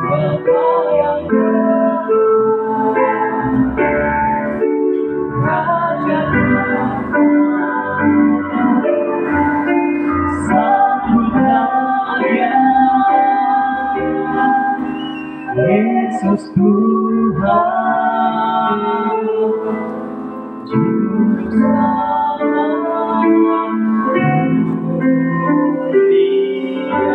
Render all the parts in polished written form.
Bapa yang Yesus Tuhan, Juru Selamat dunia.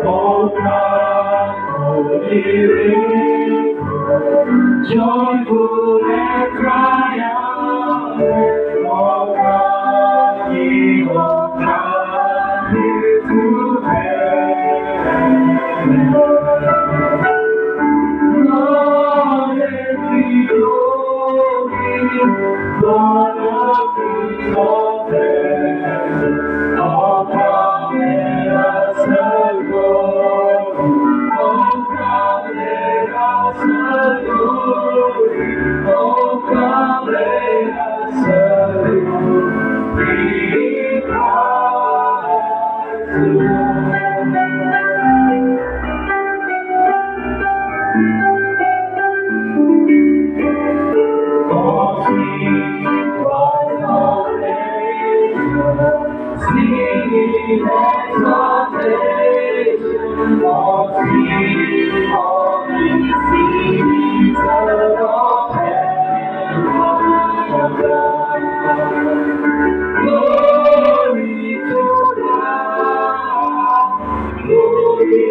Oh come, Holy Spirit, joyful and triumphant. Oh come, ye of God, here to heaven. Lord and glory, Lord of kings of heaven. Oh come, let us adore. Oh come, let us adore. Oh come, let us adore. We Christ alone. Oh sing Christ our Savior, singing exaltation. Oh sing all these seas of heaven above. Glory to God, glory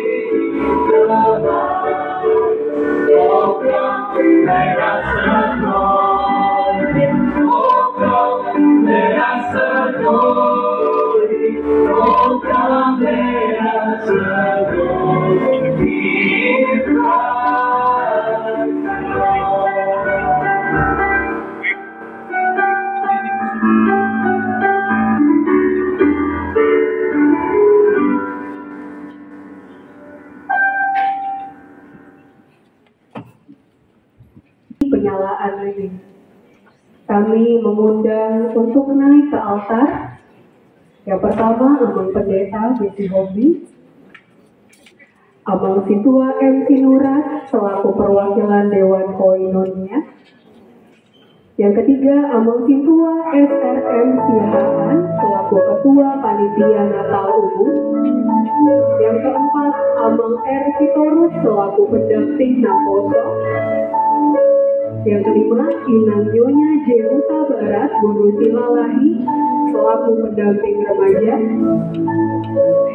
to God. Oh come, let us adore Him. Oh come, let us adore Him. Oh come, let us adore Him. Christ penyalaan lilin. Kami mengundang untuk naik ke altar. Yang pertama, Amang Pendeta Bisi Hobi, Amang Situa M. Sinurat selaku perwakilan Dewan Koinonia. Yang ketiga, Amang Situa SRM Siahaan selaku Ketua Panitia Natal Umum. Yang keempat, Amang R. Sitorus selaku pendamping Naposo. Yang kelima, Inang Nyonya J. Huta Barat Guru Silalahi selaku pendamping remaja.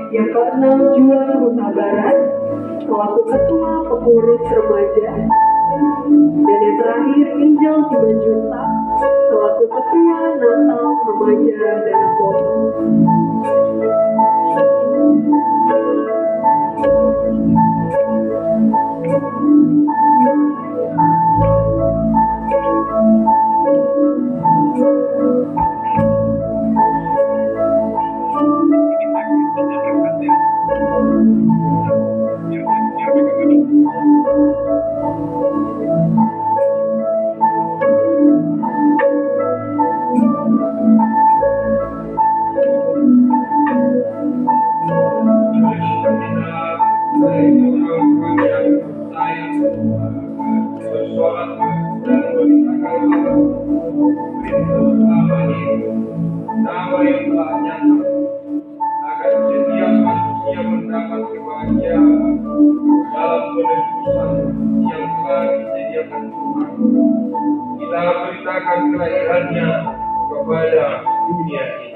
Yang keenam, Juan Huta Barat selaku ketua pengurus remaja. Dan yang terakhir, Injil Simanjuntak selaku ketua Natal remaja dan Naposo. Nama yang telah nyata agar setiap manusia mendapat kebahagiaan dalam penebusan yang telah disediakan Tuhan. Kita beritakan kelahirannya kepada dunia ini.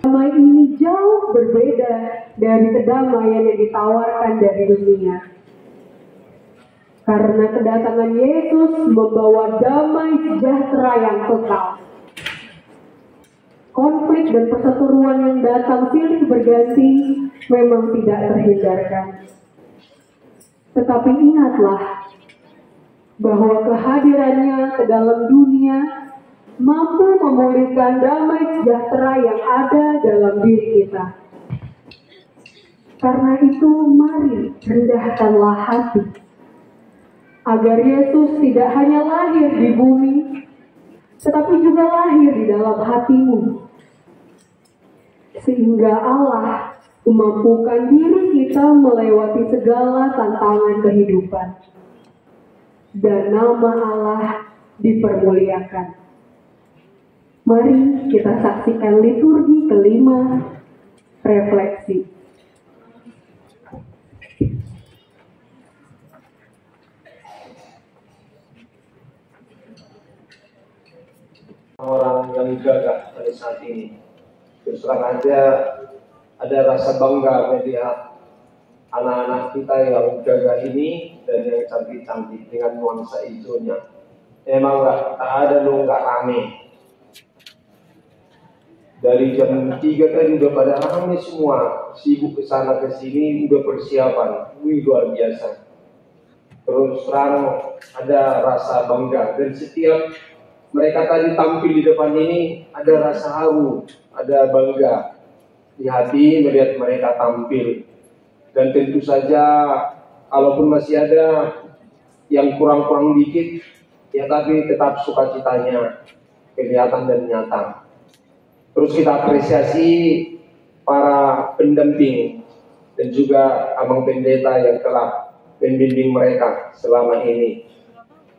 Damai ini jauh berbeda dari kedamaian yang ditawarkan dari dunia. Karena kedatangan Yesus membawa damai sejahtera yang kekal. Konflik dan perseteruan yang datang silih berganti memang tidak terhindarkan. Tetapi ingatlah bahwa kehadirannya ke dalam dunia mampu memulihkan damai sejahtera yang ada dalam diri kita. Karena itu mari rendahkanlah hati, agar Yesus tidak hanya lahir di bumi, tetapi juga lahir di dalam hatimu. Sehingga Allah memampukan diri kita melewati segala tantangan kehidupan. Dan nama Allah dipermuliakan. Mari kita saksikan liturgi kelima, refleksi. Orang yang gagah pada saat ini, terus terang aja ada rasa bangga melihat anak-anak kita yang gagah ini dan yang cantik-cantik dengan nuansa hijaunya. Emang tak ada nggak rame. Dari jam 3 tadi udah pada rame semua, sibuk ke sana ke sini, udah persiapan, luar biasa. Terus terang ada rasa bangga, dan setiap mereka tadi tampil di depan ini ada rasa haru, ada bangga di hati melihat mereka tampil. Dan tentu saja kalaupun masih ada yang kurang-kurang dikit, ya tapi tetap sukacitanya kelihatan dan nyata. Terus kita apresiasi para pendamping dan juga abang pendeta yang telah membimbing mereka selama ini.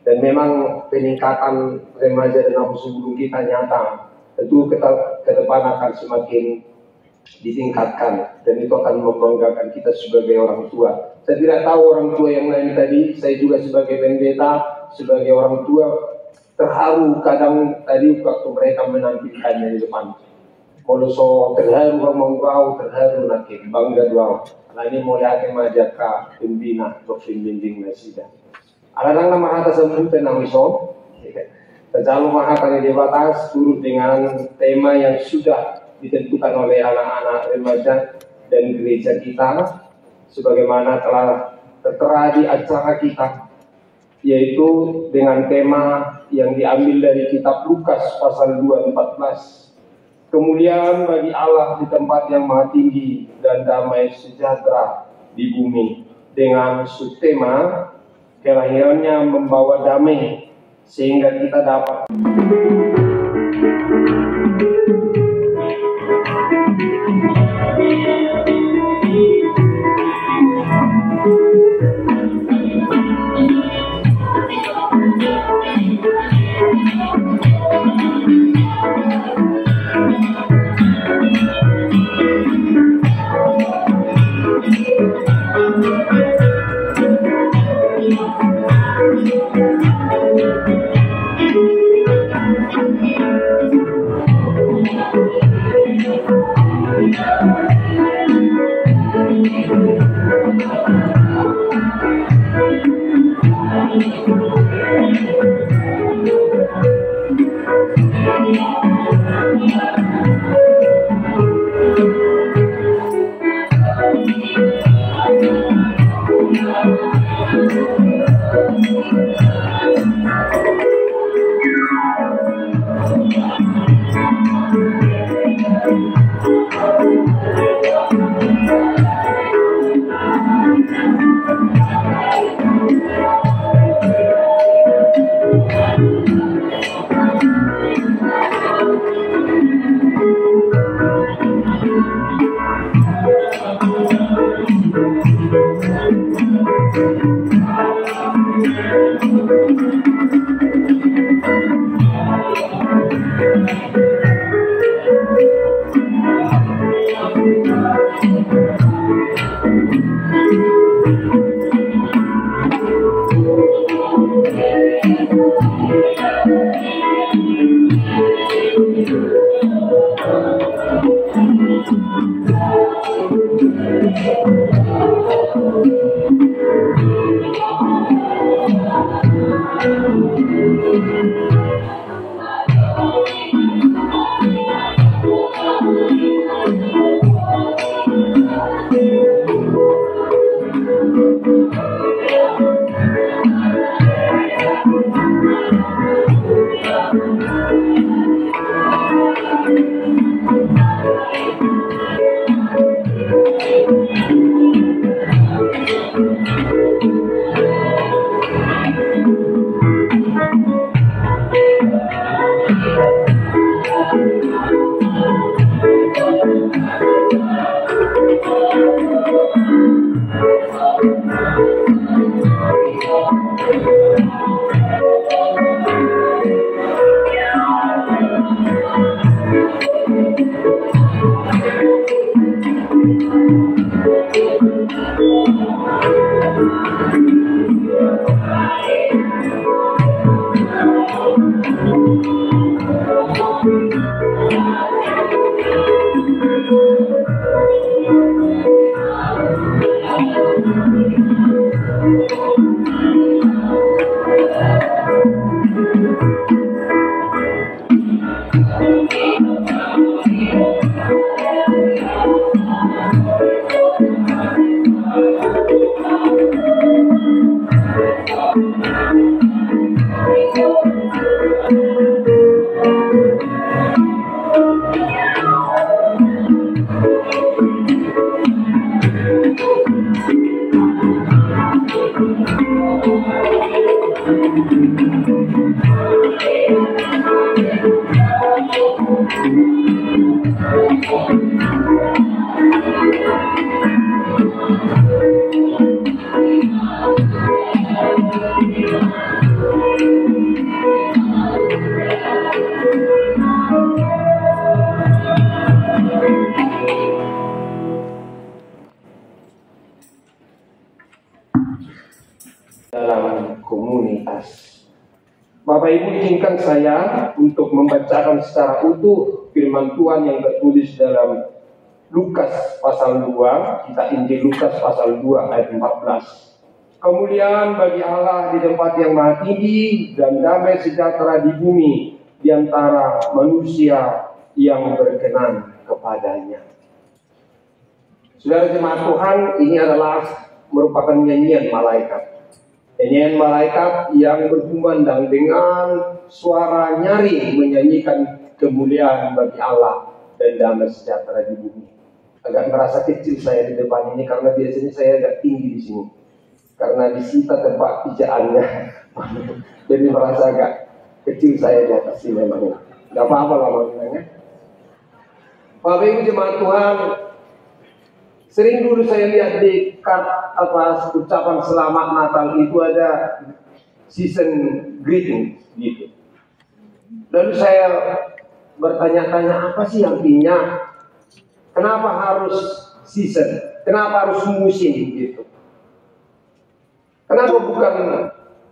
Dan memang peningkatan remaja dan abu sebelum kita nyata. Tentu ke depan akan semakin ditingkatkan, dan itu akan membanggakan kita sebagai orang tua. Saya tidak tahu orang tua yang lain tadi, saya juga sebagai pendeta, sebagai orang tua terharu kadang tadi waktu mereka menampilkannya di depan. Kalau so terharu mau terharu nanti bangga doang. Nah ini mau lihat majaka pembina atau pembimbing nasida. Aladang nama atas sambutan nang iso. Terlalu mahal di batas turut dengan tema yang sudah ditentukan oleh anak-anak remaja dan gereja kita, sebagaimana telah tertera di acara kita, yaitu dengan tema yang diambil dari kitab Lukas pasal 2:14. Kemuliaan bagi Allah di tempat yang maha tinggi dan damai sejahtera di bumi, dengan subtema kelahirannya membawa damai sehingga kita dapat izinkan saya untuk membacakan secara utuh firman Tuhan yang tertulis dalam Lukas pasal 2, kita Injil Lukas pasal 2 ayat 14. Kemuliaan bagi Allah di tempat yang maha tinggi dan damai sejahtera di bumi di antara manusia yang berkenan kepadanya. Saudara jemaat Tuhan, ini adalah merupakan nyanyian malaikat. Nyanyian malaikat yang berkumandang dengan suara nyaring menyanyikan kemuliaan bagi Allah dan damai sejahtera di bumi. Agak merasa kecil saya di depan ini karena biasanya saya agak tinggi di sini. Karena disita tempat pijaannya. Jadi merasa agak kecil saya di atas ini memang. Gak apa-apa lah maknanya. Bapak Ibu jemaat Tuhan, sering dulu saya lihat di ucapan selamat Natal itu ada season greeting gitu. Lalu saya bertanya-tanya apa sih artinya? Kenapa harus season? Kenapa harus musim gitu? Kenapa bukan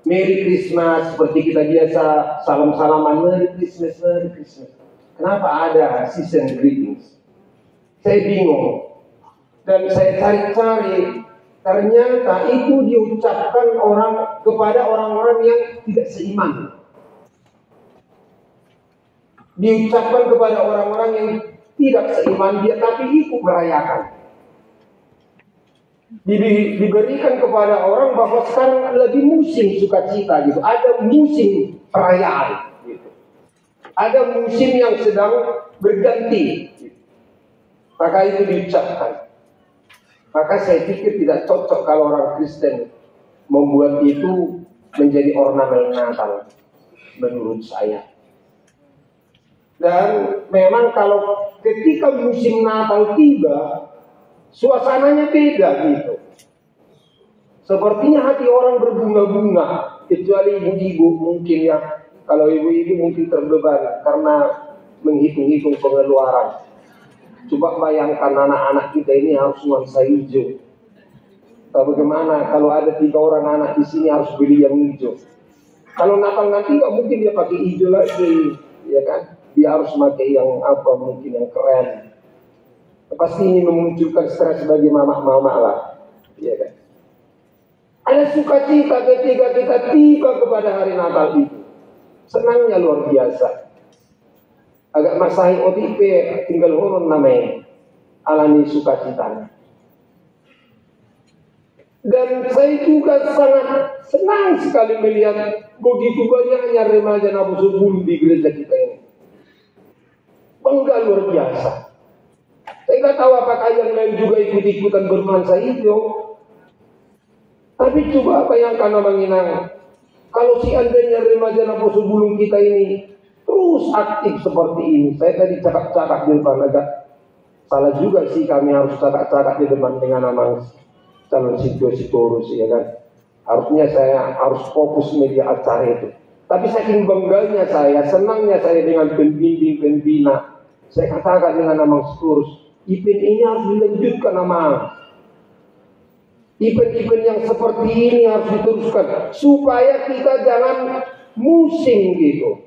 Merry Christmas seperti kita biasa salam-salaman Merry Christmas, Merry Christmas? Kenapa ada season greetings? Saya bingung. Dan saya cari-cari, ternyata itu diucapkan kepada orang-orang yang tidak seiman. Diucapkan kepada orang-orang yang tidak seiman dia, tapi ikut merayakan. Diberikan kepada orang bahwa sekarang lagi musim sukacita gitu. Ada musim perayaan gitu. Ada musim yang sedang berganti gitu. Maka itu diucapkan. Maka saya pikir tidak cocok kalau orang Kristen membuat itu menjadi ornamen Natal menurut saya. Dan memang kalau ketika musim Natal tiba, suasananya beda gitu. Sepertinya hati orang berbunga-bunga, kecuali ibu-ibu mungkin ya. Kalau ibu-ibu mungkin terbeban karena menghitung-hitung pengeluaran. Coba bayangkan anak-anak kita ini harus nuansa hijau. Bagaimana kalau ada 3 orang anak di sini harus beli yang hijau? Kalau Natal nanti nggak mungkin dia pakai hijau lagi, ya kan? Dia harus pakai yang apa mungkin yang keren. Pasti ini memunculkan stres bagi mama-mama lah, ya kan? Ada sukacita ketika kita tiba kepada hari Natal itu. Senangnya luar biasa. Agak masahi OTP tinggal hurun namanya. Alami sukacitanya. Dan saya juga sangat senang sekali melihat begitu banyaknya remaja Nabusubul di gereja kita ini. Bangga luar biasa. Saya nggak tahu apakah yang lain juga ikut-ikutan bernuansa hijau. Tapi coba bayangkan Abang Inang, kalau seandainya remaja Nabusubulung kita ini terus aktif seperti ini. Saya tadi cakap-cakap di depan agak salah juga sih, kami harus cakap-cakap di depan dengan Amang calon Sitorus, ya kan. Harusnya saya harus fokus media acara itu. Tapi saking bangganya saya, senangnya saya dengan pembimbing pembina. Saya katakan dengan Amang Sitorus, event ini harus dilanjutkan Amang. Event-event yang seperti ini harus diteruskan supaya kita jangan musim gitu.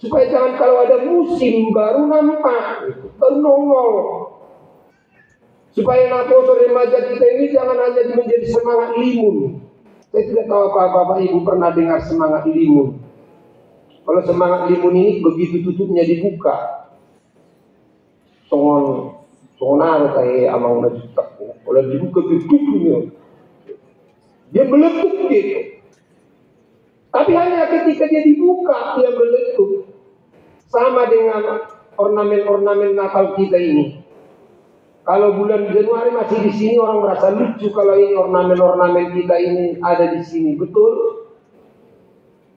Supaya jangan kalau ada musim baru nampak, baru nongol. Supaya Natal remaja kita ini jangan hanya menjadi semangat limun. Saya tidak tahu apa Bapak Ibu pernah dengar semangat limun. Kalau semangat limun ini begitu tutupnya dibuka, songonar kayak amang najutak. Kalau dibuka tutupnya, dia meletup gitu. Tapi hanya ketika dia dibuka, dia meletup. Sama dengan ornamen-ornamen Natal kita ini. Kalau bulan Januari masih di sini, orang merasa lucu kalau ini ornamen-ornamen kita ini ada di sini. Betul?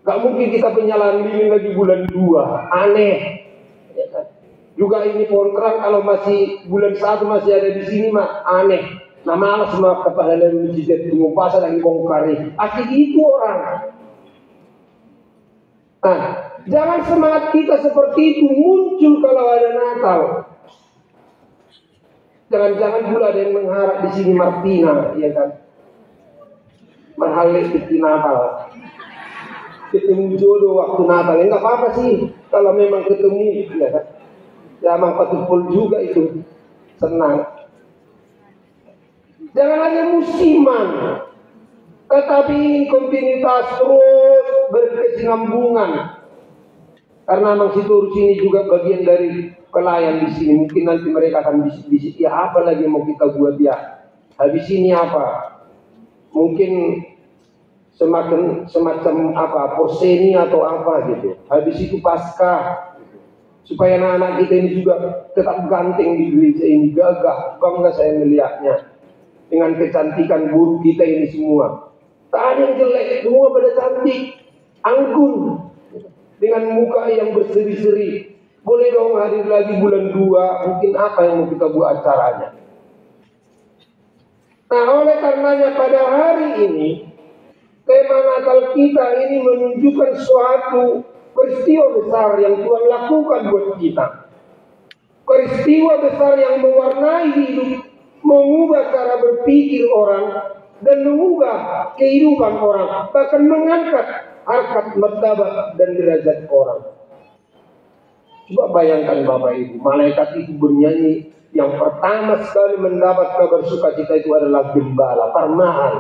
Gak mungkin kita penyalaan lilin lagi bulan 2. Aneh. Ya kan? Juga ini pohon kerang kalau masih bulan 1 masih ada di sini mah aneh. Nah malas sama kepala dan mujizat tunggu pasal lagi bongkari. Asik itu orang. Nah, jangan semangat kita seperti itu muncul kalau ada Natal. Jangan-jangan pula ada yang mengharap di sini Martina, ya kan? Mahal di Natal. ketemu jodoh waktu Natal. Ya nggak apa-apa sih kalau memang ketemu, ya kan? Ya emang patut juga itu, senang. Jangan hanya musiman, tetapi ingin kontinuitas terus berkesinambungan. Karena memang situ ini juga bagian dari pelayan di sini. Mungkin nanti mereka akan bisik-bisik, ya apa lagi mau kita buat ya? Habis ini apa? Mungkin semacam apa, porseni atau apa gitu. Habis itu Paskah, supaya anak-anak kita ini juga tetap ganteng di gereja ini, gagah, bangga saya melihatnya dengan kecantikan buruk kita ini semua. Tak ada yang jelek, semua pada cantik, anggun, dengan muka yang berseri-seri. Boleh dong hadir lagi bulan 2, mungkin apa yang mau kita buat acaranya. Nah, oleh karenanya pada hari ini tema Natal kita ini menunjukkan suatu peristiwa besar yang Tuhan lakukan buat kita. Peristiwa besar yang mewarnai hidup, mengubah cara berpikir orang, dan mengubah kehidupan orang, bahkan mengangkat harkat martabat dan derajat orang. Coba bayangkan Bapak Ibu, malaikat itu bernyanyi, yang pertama sekali mendapat kabar sukacita itu adalah gembala, Parmahan.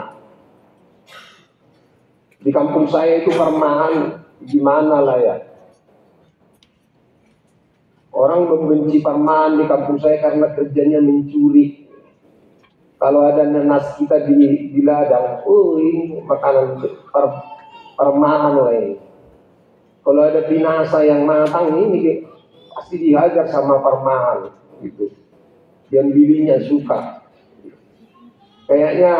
Di kampung saya itu Parmahan, gimana lah ya. Orang membenci Parmahan di kampung saya karena kerjanya mencuri. Kalau ada nanas kita di ladang, ini makanan Parmahan lah ini. Kalau ada binasa yang matang ini pasti dihajar sama Parmahan gitu. Yang bibinya suka. Kayaknya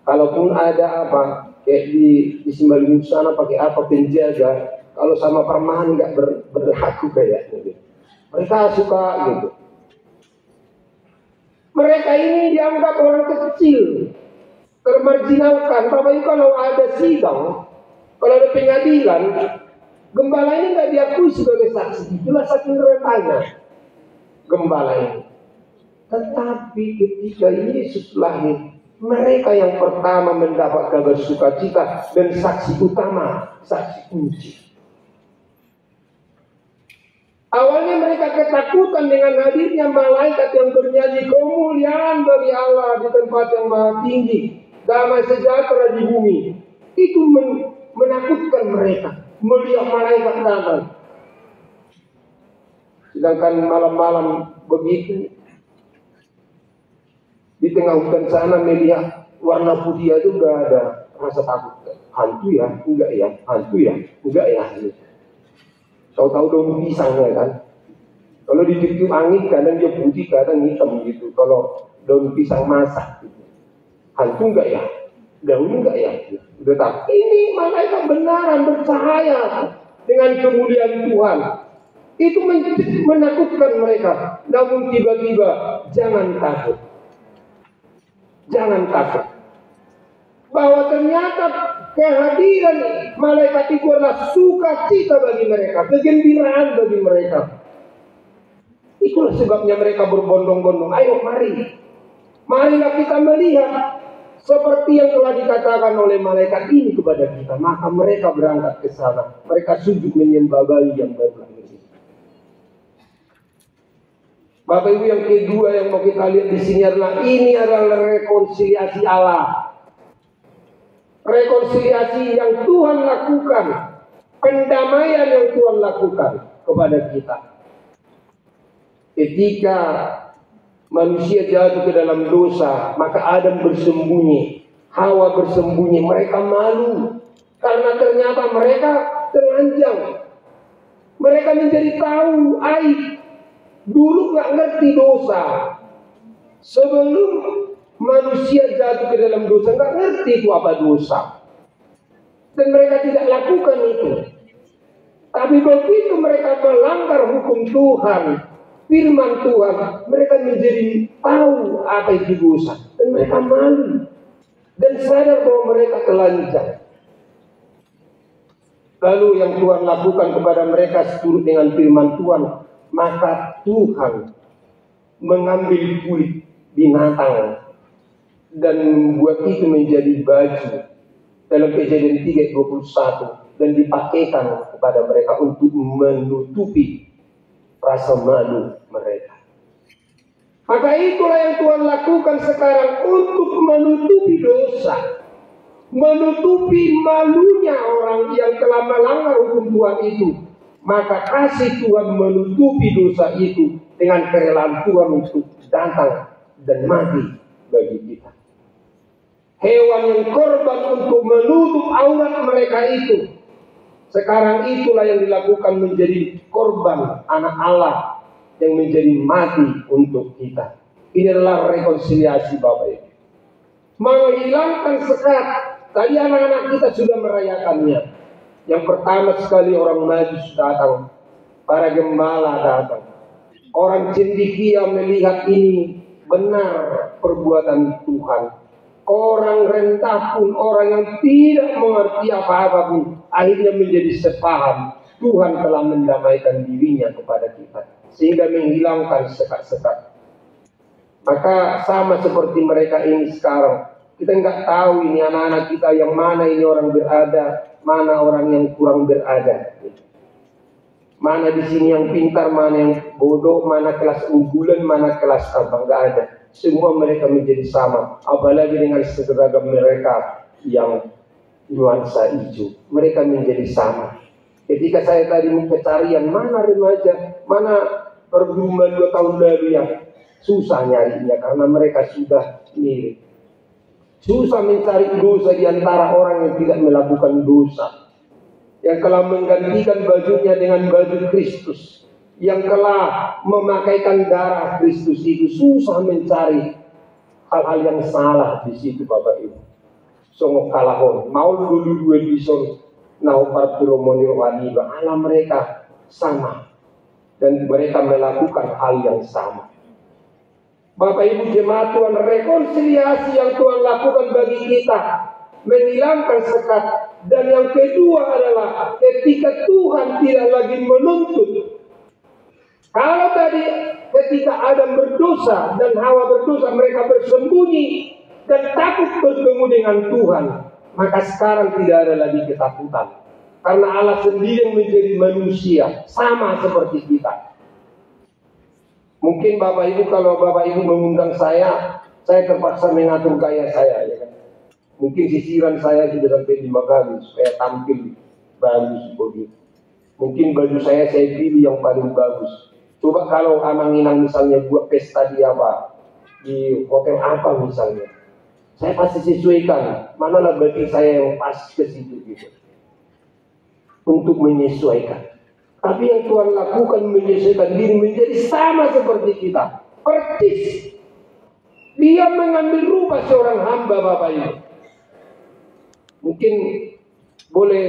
kalaupun ada apa, kayak di Sembalungun sana pakai apa penjaga, kalau sama Parmahan nggak berlaku kayaknya gitu. Mereka suka gitu. Mereka ini dianggap orang kecil, termarginalkan. Bapak Ibu, kalau ada sidang, kalau ada pengadilan, gembala ini nggak diakui sebagai saksi. Itulah saking rendahnya gembala ini. Tetapi ketika Yesus lahir, mereka yang pertama mendapat kabar sukacita dan saksi utama, saksi kunci. Awalnya mereka ketakutan dengan hadirnya malaikat yang bernyanyi kemuliaan bagi Allah di tempat yang maha tinggi, damai sejahtera di bumi. Itu menakutkan mereka melihat malaikat datang. Sedangkan malam-malam begitu di tengah hutan sana melihat warna putih itu udah ada rasa takut. Hantu ya? Enggak ya? Hantu ya? Enggak ya? Tahu-tahu daun pisang ya kan? Kalau ditiup angin kadang dia putih, kadang hitam gitu. Kalau daun pisang masak gitu. Hantu enggak ya? Daun enggak ya? Udah tahu. Ini malaikat benaran bercahaya dengan kemuliaan Tuhan. Itu menakutkan mereka. Namun tiba-tiba jangan takut. Jangan takut. Bahwa ternyata kehadiran malaikat itu adalah sukacita bagi mereka, kegembiraan bagi mereka. Itulah sebabnya mereka berbondong-bondong. Ayo marilah kita melihat seperti yang telah dikatakan oleh malaikat ini kepada kita. Maka mereka berangkat ke sana. Mereka sujud menyembah bayi yang baru lahir. Bapak Ibu, yang kedua yang mau kita lihat di sini adalah rekonsiliasi Allah. Rekonsiliasi yang Tuhan lakukan, pendamaian yang Tuhan lakukan kepada kita. Ketika manusia jatuh ke dalam dosa, maka Adam bersembunyi, Hawa bersembunyi, mereka malu karena ternyata mereka telanjang. Mereka menjadi tahu aib. Dulu nggak ngerti dosa. Sebelum manusia jatuh ke dalam dosa, nggak ngerti itu apa dosa. Dan mereka tidak lakukan itu. Tapi begitu mereka melanggar hukum Tuhan, firman Tuhan, mereka menjadi tahu apa itu dosa. Dan mereka malu. Dan sadar bahwa mereka telanjang. Lalu yang Tuhan lakukan kepada mereka seturut dengan firman Tuhan. Maka Tuhan mengambil kulit binatang dan membuat itu menjadi baju dalam Kejadian 3:21, dan dipakaikan kepada mereka untuk menutupi rasa malu mereka. Maka itulah yang Tuhan lakukan sekarang untuk menutupi dosa, menutupi malunya orang yang telah melanggar hukum Tuhan itu. Maka kasih Tuhan menutupi dosa itu dengan kerelaan Tuhan untuk datang dan mati bagi kita. Hewan yang korban untuk menutup aurat mereka itu, sekarang itulah yang dilakukan menjadi korban anak Allah yang menjadi mati untuk kita. Ini adalah rekonsiliasi Bapak Ibu. Menghilangkan sekat. Tadi anak-anak kita sudah merayakannya. Yang pertama sekali orang Majus datang, para gembala datang. Orang cendekia melihat ini benar perbuatan Tuhan. Orang rendah pun, orang yang tidak mengerti apa-apa pun, akhirnya menjadi sepaham. Tuhan telah mendamaikan dirinya kepada kita, sehingga menghilangkan sekat-sekat. Maka sama seperti mereka ini sekarang, kita nggak tahu ini anak-anak kita yang mana ini orang berada, mana orang yang kurang berada. Mana di sini yang pintar, mana yang bodoh, mana kelas unggulan, mana kelas apa, nggak ada. Semua mereka menjadi sama, apalagi dengan seragam mereka yang nuansa hijau. Mereka menjadi sama. Ketika saya tadi pencarian, mana remaja, mana perguma 2 tahun lalu yang susah nyarinya karena mereka sudah mirip. Susah mencari dosa di antara orang yang tidak melakukan dosa, yang telah menggantikan bajunya dengan baju Kristus, yang telah memakaikan darah Kristus itu. Susah mencari hal-hal yang salah di situ Bapak Ibu. Songok kalahon, maul dulu dua bison, nau parturomoni waniba, ala mereka sama, dan mereka melakukan hal yang sama. Bapak Ibu jemaat Tuhan, rekonsiliasi yang Tuhan lakukan bagi kita, menghilangkan sekat. Dan yang kedua adalah ketika Tuhan tidak lagi menuntut. Kalau tadi ketika Adam berdosa dan Hawa berdosa, mereka bersembunyi dan takut bertemu dengan Tuhan, maka sekarang tidak ada lagi ketakutan. Karena Allah sendiri yang menjadi manusia, sama seperti kita. Mungkin Bapak Ibu, kalau Bapak Ibu mengundang saya terpaksa mengatur gaya saya, ya kan? Mungkin sisiran saya sudah sampai 5 kali supaya tampil bagus begitu. Mungkin baju saya pilih yang paling bagus. Coba kalau Amang Inang misalnya buat pesta di hotel apa misalnya, saya pasti sesuaikan manalah baju saya yang pas ke situ gitu, untuk menyesuaikan. Tapi yang Tuhan lakukan menyesuaikan diri menjadi sama seperti kita, persis. Dia mengambil rupa seorang hamba Bapak Ibu. Mungkin boleh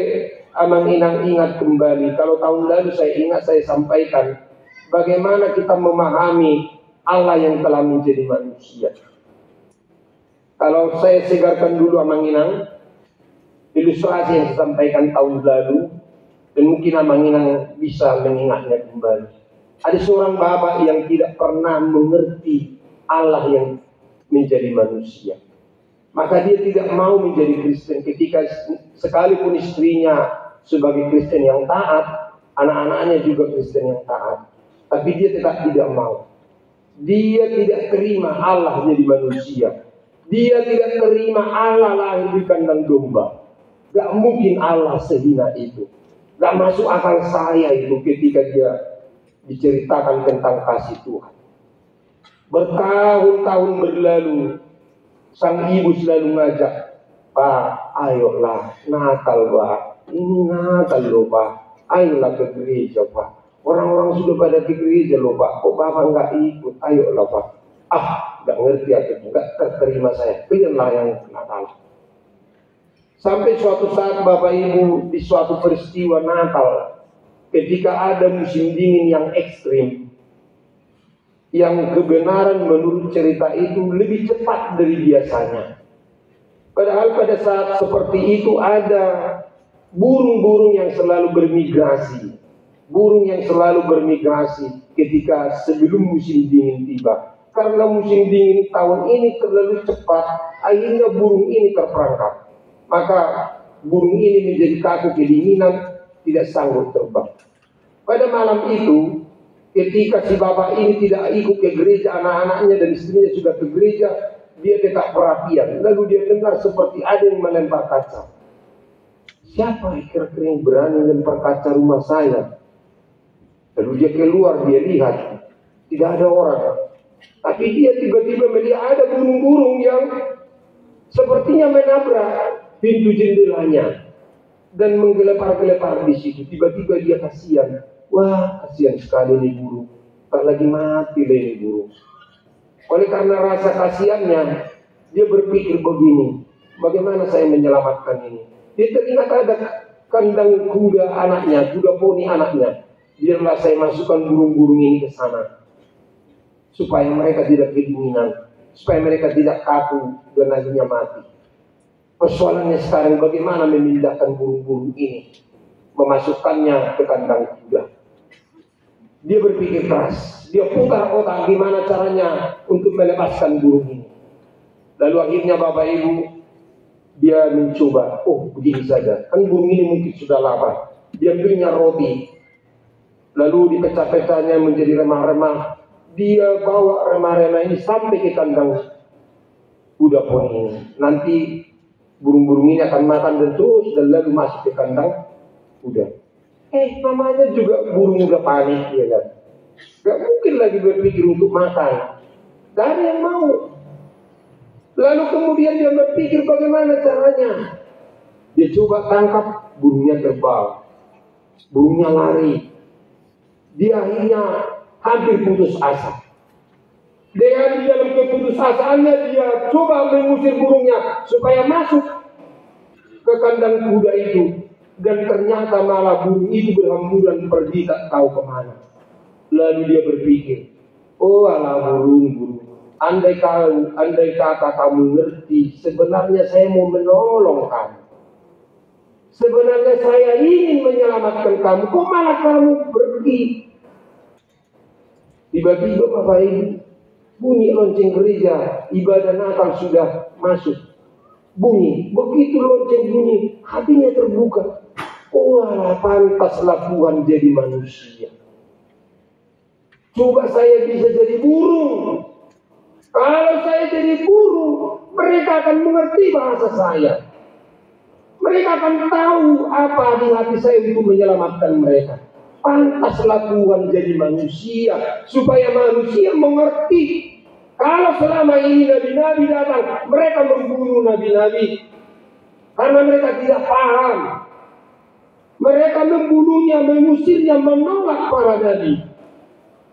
Amang Inang ingat kembali, kalau tahun lalu saya sampaikan bagaimana kita memahami Allah yang telah menjadi manusia. Kalau saya segarkan dulu Amang Inang, ilustrasi yang saya sampaikan tahun lalu, dan mungkin Amang Inang bisa mengingatnya kembali. Ada seorang bapak yang tidak pernah mengerti Allah yang menjadi manusia. Maka dia tidak mau menjadi Kristen ketika sekalipun istrinya sebagai Kristen yang taat, anak-anaknya juga Kristen yang taat. Tapi dia tetap tidak mau. Dia tidak terima Allah jadi manusia. Dia tidak terima Allah lahir di kandang domba. Gak mungkin Allah sehina itu. Gak masuk akal saya itu ketika dia diceritakan tentang kasih Tuhan. Bertahun-tahun berlalu, sang ibu selalu ngajak, Pak, ayolah, Natal Pak, ini Natal loh Pak, ayolah ke gereja Pak. Orang-orang sudah pada ke gereja loh Pak, kok Bapak nggak ikut, ayolah Pak. Nggak ngerti atau nggak terima saya, pilihlah yang Natal. Sampai suatu saat Bapak Ibu di suatu peristiwa Natal, ketika ada musim dingin yang ekstrim, yang kebenaran menurut cerita itu lebih cepat dari biasanya. Padahal pada saat seperti itu ada burung-burung yang selalu bermigrasi. Burung yang selalu bermigrasi ketika sebelum musim dingin tiba. Karena musim dingin tahun ini terlalu cepat, akhirnya burung ini terperangkap. Maka burung ini menjadi kaku kedinginan, tidak sanggup terbang. Pada malam itu, ketika si bapak ini tidak ikut ke gereja, anak-anaknya dan istrinya sudah ke gereja, dia tetap perhatian. Lalu dia dengar seperti ada yang melempar kaca. Siapa kira-kira yang berani melempar kaca rumah saya? Lalu dia keluar, dia lihat tidak ada orang. Tapi dia tiba-tiba melihat ada burung-burung yang sepertinya menabrak pintu jendelanya dan menggelepar-gelepar di situ. Tiba-tiba dia kasihan. Wah, kasihan sekali ini burung. Tak lagi mati lah ini burung. Oleh karena rasa kasihannya, dia berpikir begini, bagaimana saya menyelamatkan ini? Dia teringat ada kandang kuda anaknya, kuda poni anaknya. Biarlah saya masukkan burung-burung ini ke sana, supaya mereka tidak kedinginan, supaya mereka tidak kaku dan akhirnya mati. Persoalannya sekarang bagaimana memindahkan burung-burung ini, memasukkannya ke kandang kuda. Dia berpikir keras, dia putar otak gimana caranya untuk melepaskan burung ini. Lalu akhirnya Bapak Ibu, dia mencoba, oh begini saja, kan burung ini mungkin sudah lapar. Dia ambilnya roti, lalu dipecah-pecahnya menjadi remah-remah. Dia bawa remah-remah ini sampai ke kandang kuda poni ini. Nanti burung-burung ini akan makan dan terus dan lalu masuk ke kandang kuda. Namanya juga burung udah panik, ya kan? Gak mungkin lagi berpikir untuk makan. Gak ada yang mau. Lalu kemudian dia berpikir bagaimana caranya. Dia coba tangkap, burungnya terbang, burungnya lari. Dia akhirnya hampir putus asa. Dia di dalam keputusasaannya dia coba mengusir burungnya supaya masuk ke kandang kuda itu. Dan ternyata malah burung itu berhamburan pergi tak tahu kemana. Lalu dia berpikir, oh alah burung. Andai kata kamu ngerti, sebenarnya saya mau menolong kamu. Sebenarnya saya ingin menyelamatkan kamu, kok malah kamu pergi. Tiba-tiba Bapak Ibu, bunyi lonceng gereja, ibadah Natal sudah masuk. Bunyi, begitu lonceng bunyi, hatinya terbuka. Wah, pantaslah Tuhan jadi manusia. Coba saya bisa jadi burung. Kalau saya jadi burung, mereka akan mengerti bahasa saya. Mereka akan tahu apa di hati saya untuk menyelamatkan mereka. Pantaslah Tuhan jadi manusia, supaya manusia mengerti. Kalau selama ini nabi-nabi datang, mereka membunuh nabi-nabi karena mereka tidak paham. Mereka membunuhnya, mengusirnya, menolak para nabi.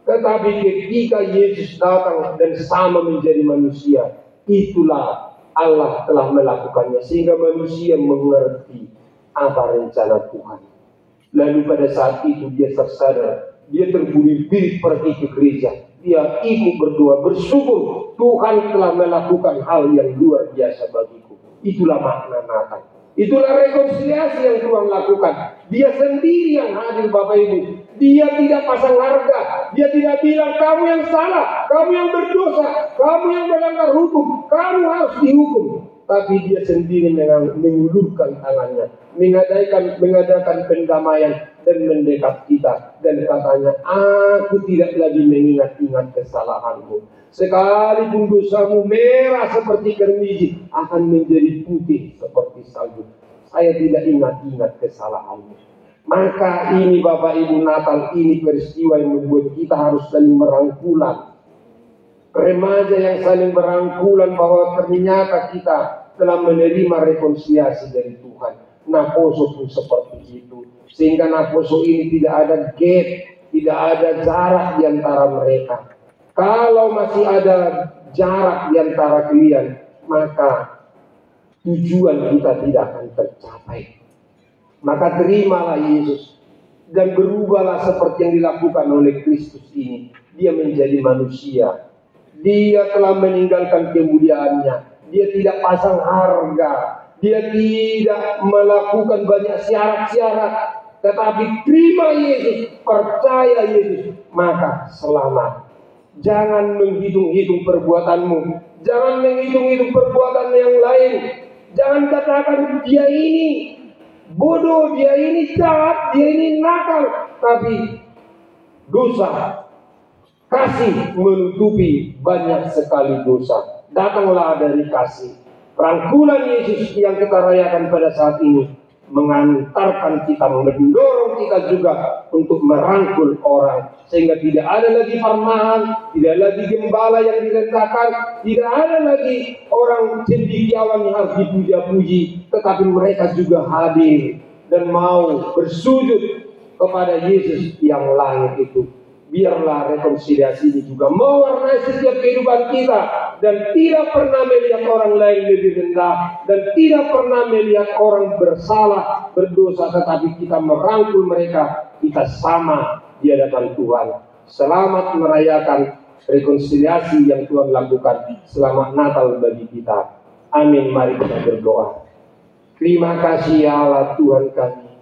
Tetapi ketika Yesus datang dan sama menjadi manusia, itulah Allah telah melakukannya sehingga manusia mengerti apa rencana Tuhan. Lalu pada saat itu dia tersadar, dia terburu-buru pergi ke gereja. Dia ikut berdoa, bersyukur Tuhan telah melakukan hal yang luar biasa bagiku. Itulah makna Natal. Itulah rekonsiliasi yang Tuhan lakukan. Dia sendiri yang hadir Bapak Ibu. Dia tidak pasang harga. Dia tidak bilang kamu yang salah, kamu yang berdosa, kamu yang melanggar hukum, kamu harus dihukum. Tapi dia sendiri mengulurkan tangannya, mengadakan pendamaian dan mendekat kita. Dan katanya, aku tidak lagi mengingat-ingat kesalahanmu. Sekalipun dosamu merah seperti kermiji, akan menjadi putih seperti salju. Saya tidak ingat-ingat kesalahanmu. Maka ini Bapak Ibu, Natal ini peristiwa yang membuat kita harus saling merangkulan. Remaja yang saling berangkulan bahwa ternyata kita telah menerima rekonsiliasi dari Tuhan. Naposo pun seperti itu. Sehingga Naposo ini tidak ada gap, tidak ada jarak di antara mereka. Kalau masih ada jarak di antara kalian, maka tujuan kita tidak akan tercapai. Maka terimalah Yesus dan berubahlah seperti yang dilakukan oleh Kristus ini. Dia menjadi manusia. Dia telah meninggalkan kemuliaannya. Dia tidak pasang harga. Dia tidak melakukan banyak syarat-syarat. Tetapi terima Yesus, percaya Yesus, maka selamat. Jangan menghitung-hitung perbuatanmu. Jangan menghitung-hitung perbuatan yang lain. Jangan katakan dia ini bodoh, dia ini jahat, dia ini nakal, tapi dosa kasih menutupi banyak sekali dosa. Datanglah dari kasih. Rangkulan Yesus yang kita rayakan pada saat ini mengantarkan kita, mendorong kita juga untuk merangkul orang, sehingga tidak ada lagi farmahan, tidak lagi gembala yang direndahkan, tidak ada lagi orang cendekiawan yang harus dipuja-puji, tetapi mereka juga hadir dan mau bersujud kepada Yesus yang langit itu. Biarlah rekonsiliasi ini juga mewarnai setiap kehidupan kita, dan tidak pernah melihat orang lain lebih rendah, dan tidak pernah melihat orang bersalah, berdosa, tetapi kita merangkul mereka, kita sama di hadapan Tuhan. Selamat merayakan rekonsiliasi yang Tuhan lakukan. Selamat Natal bagi kita. Amin. Mari kita berdoa. Terima kasih ya Allah Tuhan kami,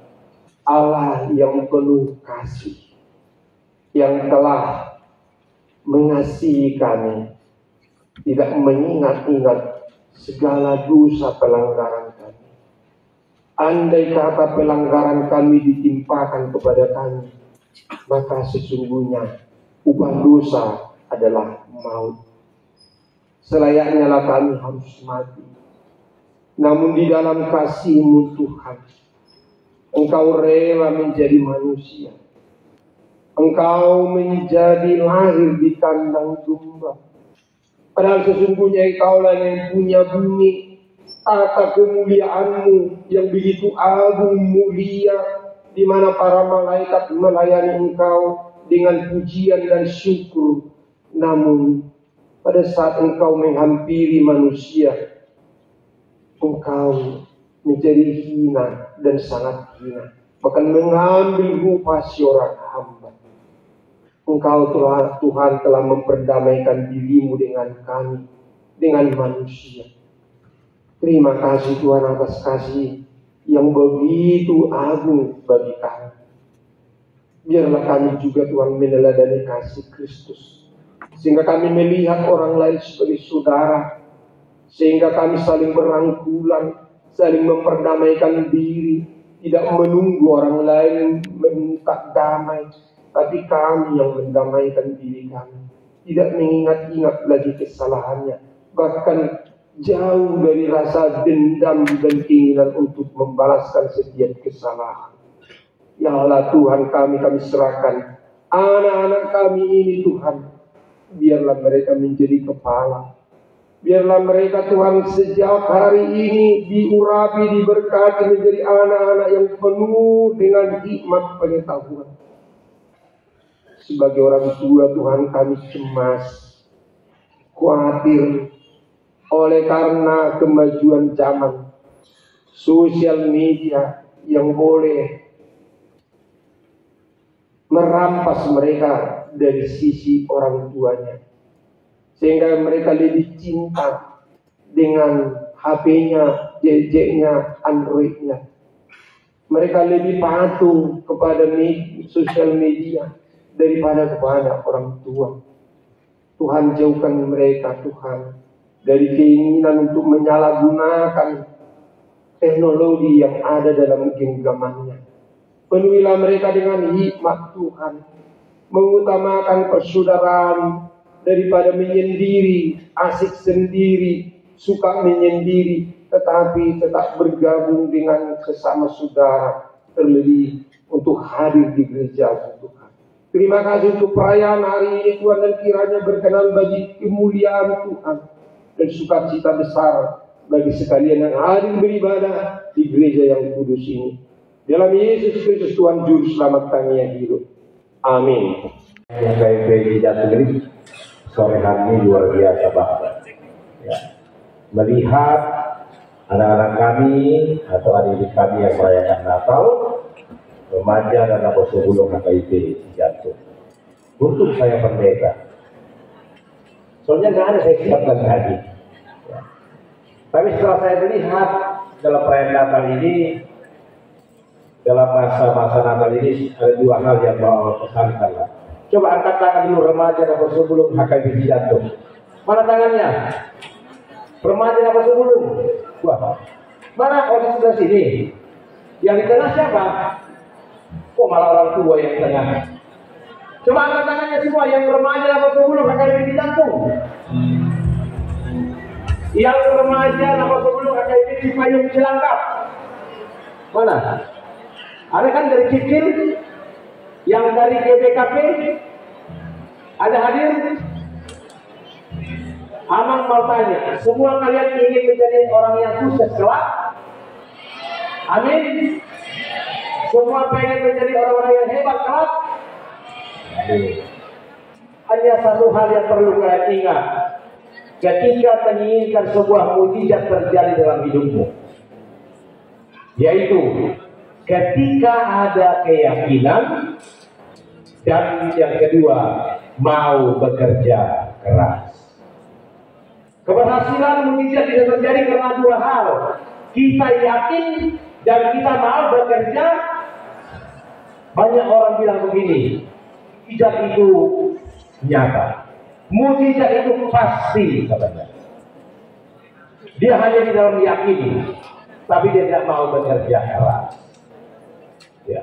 Allah yang penuh kasih, yang telah mengasihi kami, tidak mengingat-ingat segala dosa pelanggaran kami. Andai kata pelanggaran kami ditimpakan kepada kami, maka sesungguhnya upah dosa adalah maut. Selayaknya lah kami harus mati. Namun di dalam kasih-Mu Tuhan, Engkau rela menjadi manusia. Engkau menjadi lahir di kandang domba. Padahal sesungguhnya Engkaulah yang punya bumi, tata kemuliaan-Mu yang begitu agung mulia, di mana para malaikat melayani Engkau dengan pujian dan syukur. Namun pada saat Engkau menghampiri manusia, Engkau menjadi hina dan sangat hina, bahkan mengambil rupa seorang hamba. Engkau Tuhan telah memperdamaikan diri-Mu dengan kami, dengan manusia. Terima kasih Tuhan atas kasih yang begitu agung bagi kami. Biarlah kami juga Tuhan meneladani kasih Kristus, sehingga kami melihat orang lain sebagai saudara, sehingga kami saling berangkulan, saling memperdamaikan diri, tidak menunggu orang lain minta damai, tapi kami yang mendamaikan diri kami, tidak mengingat-ingat lagi kesalahannya, bahkan jauh dari rasa dendam dan keinginan untuk membalaskan setiap kesalahan. Ya Allah Tuhan, kami serahkan anak-anak kami ini Tuhan. Biarlah mereka menjadi kepala. Biarlah mereka Tuhan sejak hari ini diurapi, diberkati menjadi anak-anak yang penuh dengan hikmat pengetahuan. Sebagai orang tua Tuhan, kami cemas, khawatir oleh karena kemajuan zaman, sosial media yang boleh merampas mereka dari sisi orang tuanya, sehingga mereka lebih cinta dengan HP-nya, gadgetnya, Android-nya. Mereka lebih patuh kepada sosial media daripada kepada orang tua. Tuhan, jauhkan mereka Tuhan dari keinginan untuk menyalahgunakan teknologi yang ada dalam genggamannya. Penuhilah mereka dengan hikmat Tuhan, mengutamakan persaudaraan daripada menyendiri, asik sendiri, suka menyendiri, tetapi tetap bergabung dengan sesama saudara, terlebih untuk hadir di gereja Tuhan. Terima kasih untuk perayaan hari ini Tuhan, dan kiranya berkenan bagi kemuliaan Tuhan dan sukacita besar bagi sekalian yang hadir beribadah di gereja yang kudus ini. Dalam Yesus Kristus Tuhan Juru Selamat kami yang hidup. Amin. KIP Jatengeri sore hari ini luar biasa banget. Ya. Melihat anak-anak kami atau adik-adik kami yang merayakan Natal, remaja dan apostol KIP Jatuh. Untuk saya pendeta, soalnya nggak ada saya siapkan tadi. Ya. Tapi setelah saya melihat dalam perayaan Natal ini, dalam masa-masa Natal ini ada dua hal yang mau pesankan lah. Coba angkat tangan dulu remaja dan apostol KIP Jatuh. Mana tangannya? Remaja dan apostol. Wah, mana? Oh, di sebelah sini. Yang di tengah siapa? Kok malah orang tua yang di tengah? Coba angkat tangannya semua, yang remaja apa sebelum KKP di Cangkung. Yang remaja apa sebelum KKP di Payung Cilangkap. Mana? Ada kan dari Cicil, yang dari GBKP, ada hadir? Amang mau tanya, semua kalian ingin menjadi orang yang sukses kelak? Amin. Semua pengen menjadi orang-orang yang hebat kelak? Hanya satu hal yang perlu kalian ingat, ketika menginginkan sebuah mukjizat terjadi dalam hidupmu, yaitu ketika ada keyakinan, dan yang kedua mau bekerja keras. Keberhasilan mukjizat bisa terjadi karena dua hal: kita yakin dan kita mau bekerja. Banyak orang bilang begini, mukjizat itu nyata, mukjizat itu pasti, katanya. Dia hanya di dalam yakini, tapi dia tidak mau bekerja keras. Ya.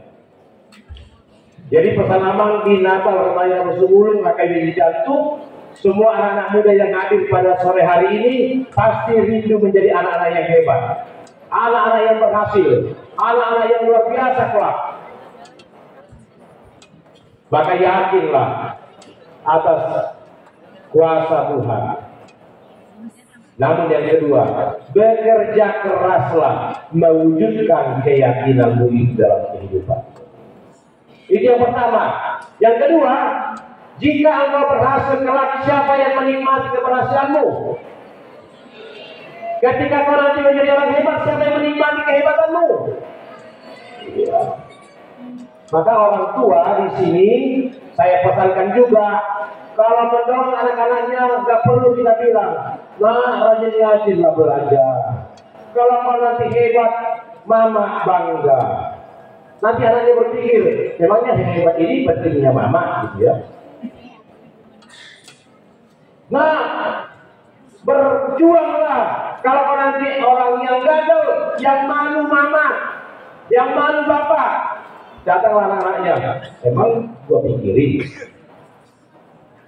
Jadi pesan Amang di Natal Remaja Sebelum KKP Jantung, semua anak-anak muda yang hadir pada sore hari ini pasti rindu menjadi anak-anak yang hebat, anak-anak yang berhasil, anak-anak yang luar biasa kelak. Maka yakinlah atas kuasa Tuhan. Namun yang kedua, bekerja keraslah mewujudkan keyakinanmu itu dalam kehidupan. Itu yang pertama. Yang kedua, jika engkau berhasil kelak, siapa yang menikmati keberhasilanmu? Ketika kau nanti menjadi orang hebat, siapa yang menikmati kehebatanmu? Ya. Maka orang tua di sini saya pesankan juga, kalau mendorong anak-anaknya nggak perlu kita bilang, nah rajin-rajinlah belajar. Kalau kau nanti hebat, mama bangga. Nanti anaknya berpikir, memangnya hebat ini pentingnya mama, gitu ya. Nah, berjuanglah. Kalau kau nanti orang yang gagal, yang malu mama, yang malu bapak, datanglah anak-anaknya. Emang gua pikirin.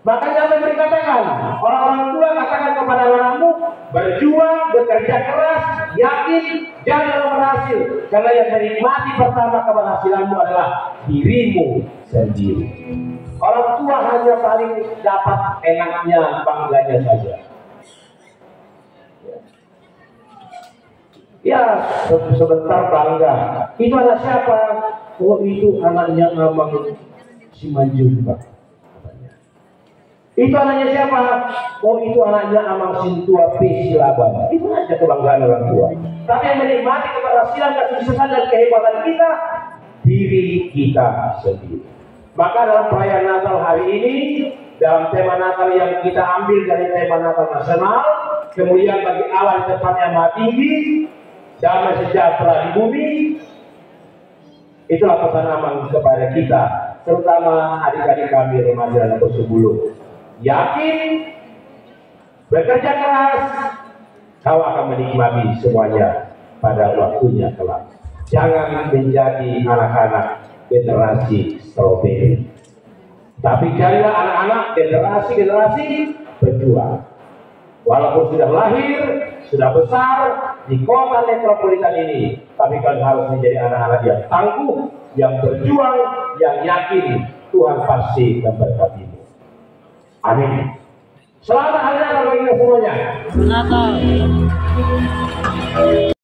Makanya apa yang dikatakan? Orang-orang tua katakan kepada anakmu, berjuang, bekerja keras, yakin, jangan berhasil. Karena yang menikmati pertama keberhasilanmu adalah dirimu sendiri. Orang tua hanya paling dapat enaknya, bangganya saja. Ya, sebentar bangga. Itu anak siapa? Oh, itu anaknya Amang Simanjuntak. Itu anaknya siapa? Oh, itu anaknya Amang Sintua P. Silaban. Itu aja kebanggaan orang tua. Tapi yang menikmati keberhasilan, kesuksesan dan kehebatan kita, diri kita sendiri. Maka dalam perayaan Natal hari ini, dalam tema Natal yang kita ambil dari tema Natal nasional, kemuliaan bagi Allah di tempat yang maha tinggi, damai sejahtera di bumi, itulah pesan Amang kepada kita, terutama adik-adik kami remaja dan sebelum. Yakin, bekerja keras, kau akan menikmati semuanya pada waktunya kelak. Jangan menjadi anak-anak generasi stroberi, tapi jadilah anak-anak generasi berjuang. Walaupun sudah lahir, sudah besar di kota metropolitan ini, tapi kalian harus menjadi anak-anak yang tangguh, yang berjuang, yang yakin Tuhan pasti memberkatimu. Amin. Selamat hari Natal bagi kita semuanya.